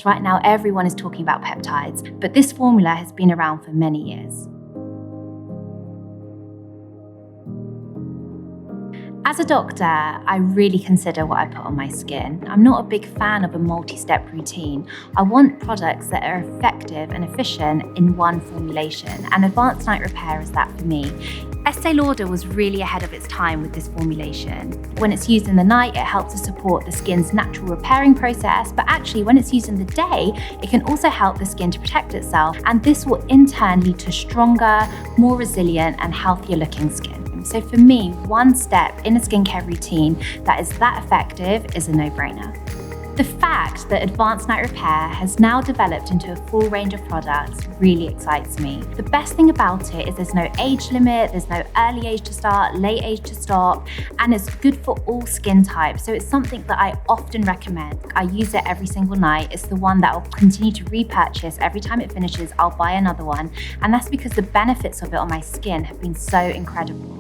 right now everyone is talking about peptides, but this formula has been around for many years. As a doctor, I really consider what I put on my skin. I'm not a big fan of a multi-step routine. I want products that are effective and efficient in one formulation, and Advanced Night Repair is that for me. Estée Lauder was really ahead of its time with this formulation. When it's used in the night, it helps to support the skin's natural repairing process, but actually when it's used in the day, it can also help the skin to protect itself, and this will in turn lead to stronger, more resilient and healthier looking skin. So for me, one step in a skincare routine that is that effective is a no-brainer. The fact that Advanced Night Repair has now developed into a full range of products really excites me. The best thing about it is there's no age limit, there's no early age to start, late age to stop, and it's good for all skin types. So it's something that I often recommend. I use it every single night. It's the one that I'll continue to repurchase. Every time it finishes, I'll buy another one. And that's because the benefits of it on my skin have been so incredible.